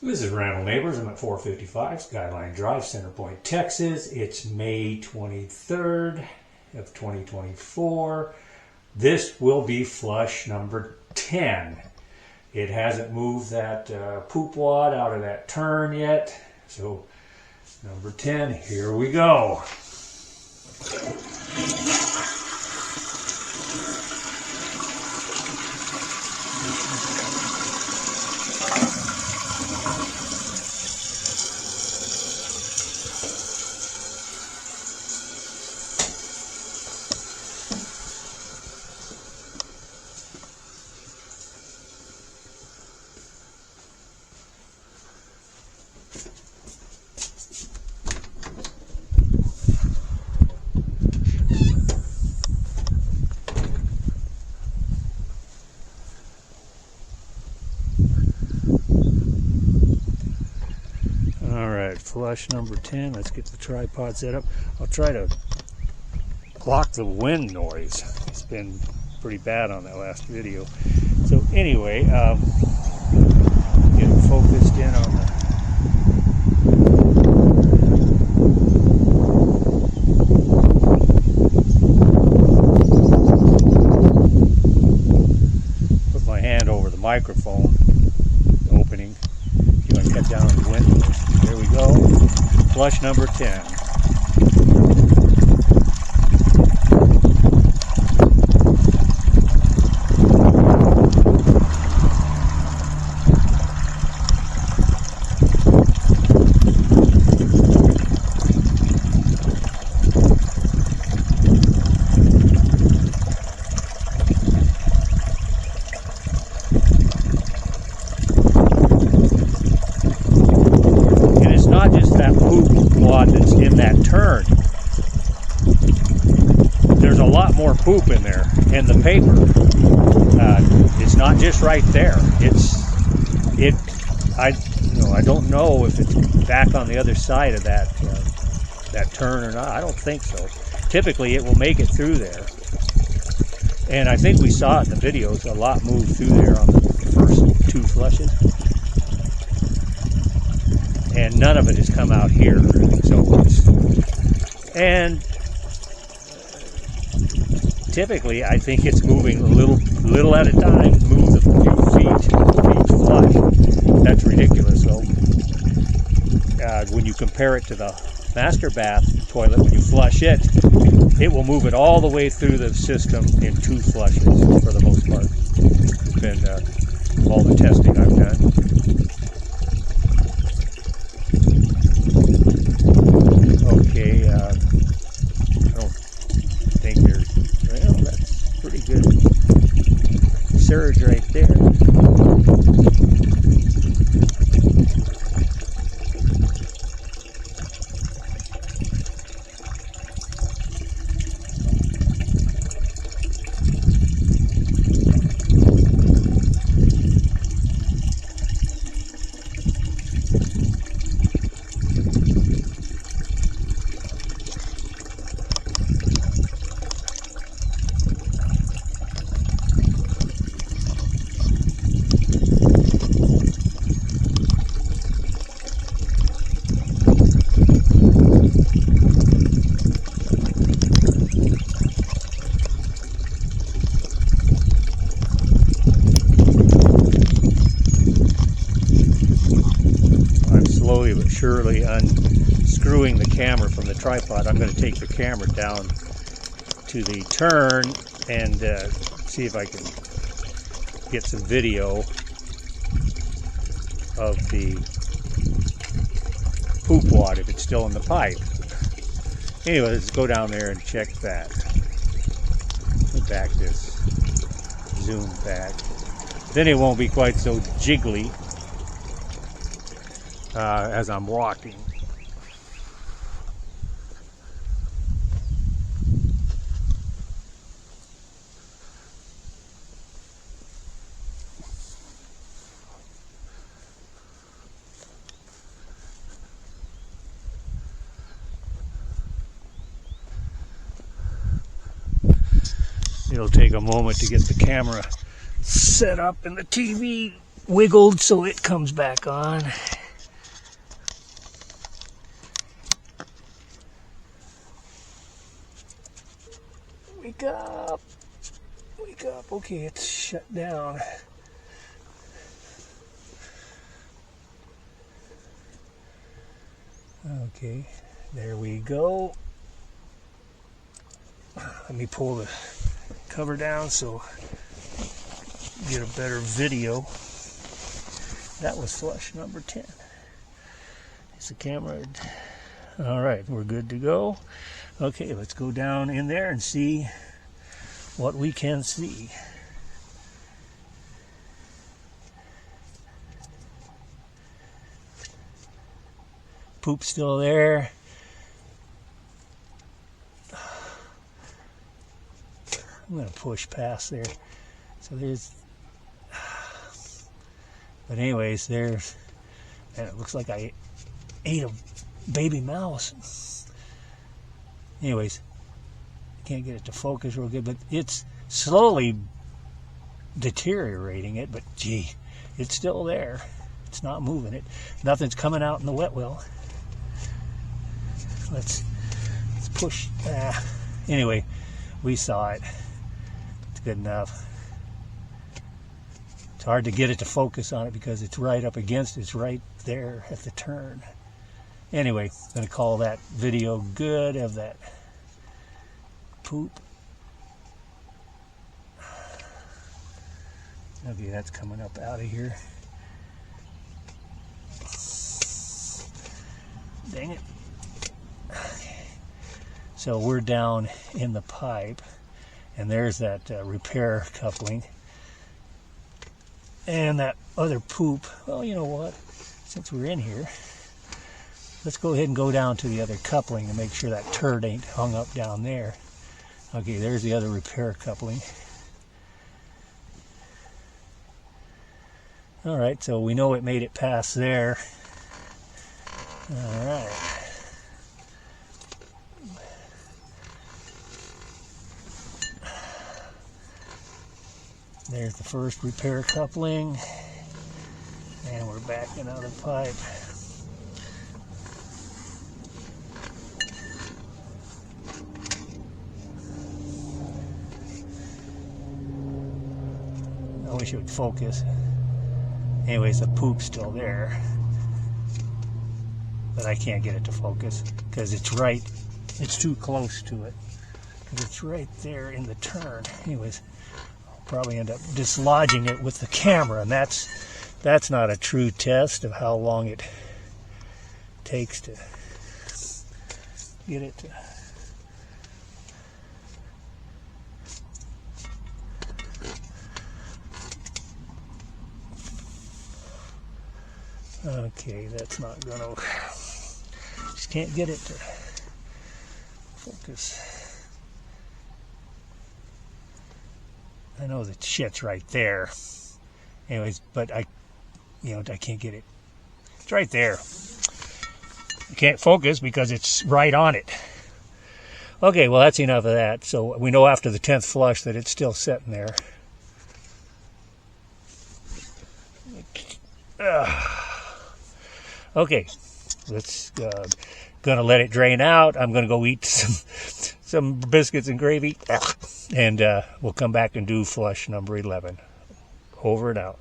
This is Randall Neighbors. I'm at 455 Skyline Drive, Center Point, Texas. It's May 23rd of 2024. This will be flush number 10. It hasn't moved that poop wad out of that turn yet. So number 10, here we go. Flush number 10. Let's get the tripod set up. I'll try to block the wind noise. It's been pretty bad on that last video. So anyway, get it focused in on the put my hand over the microphone opening. You want to cut down on the wind noise. There we go. Flush number 10. That's in that turn. There's a lot more poop in there, and the paper. It's not just right there. I don't know if it's back on the other side of that turn or not. I don't think so. Typically, it will make it through there, and I think we saw it in the videos. A lot moved through there on the first two flushes. And none of it has come out here. And typically, I think it's moving a little at a time. Moves a few feet each flush. That's ridiculous, though. When you compare it to the master bath toilet, when you flush it, it will move it all the way through the system in two flushes for the most part. It's been all the testing I've done. Okay, I don't think there's, well, that's pretty good surge right there. Slowly but surely unscrewing the camera from the tripod. I'm going to take the camera down to the turn and see if I can get some video of the poop wad if it's still in the pipe. Anyway, let's go down there and check that. Let me back this zoom back. Then it won't be quite so jiggly as I'm walking. It'll take a moment to get the camera set up and the TV wiggled so it comes back on. Wake up. Wake up. Okay, it's shut down. Okay, there we go. Let me pull the cover down so get a better video. That was flush number 10. Is the camera? All right, we're good to go. Okay, let's go down in there and see what we can see. Poop still there. I'm going to push past there. So there's, but anyways, there's, and it looks like I ate a baby mouse. Anyways, I can't get it to focus real good, but it's slowly deteriorating it, but gee, it's still there. It's not moving it. Nothing's coming out in the wet well. Let's push. Anyway, we saw it. It's good enough. It's hard to get it to focus on it because it's right up against it. It's right there at the turn. Anyway, I'm going to call that video good of that poop. Okay, that's coming up out of here. Dang it. So we're down in the pipe, and there's that repair coupling. And that other poop, well, you know what? Since we're in here, let's go ahead and go down to the other coupling to make sure that turd ain't hung up down there. Okay, there's the other repair coupling. All right, so we know it made it past there. All right. There's the first repair coupling, and we're backing out of the pipe. I wish it would focus. Anyways, the poop's still there, but I can't get it to focus because it's right, it's too close to it. It's right there in the turn. Anyways, probably end up dislodging it with the camera, and that's not a true test of how long it takes to get it to. Okay, that's not gonna, just can't get it to focus. I know the shit's right there. Anyways, but I can't get it. It's right there. I can't focus because it's right on it. Okay, well that's enough of that. So we know after the 10th flush that it's still sitting there. Okay, let's gonna let it drain out. I'm gonna go eat some biscuits and gravy, and we'll come back and do flush number 11. Over and out.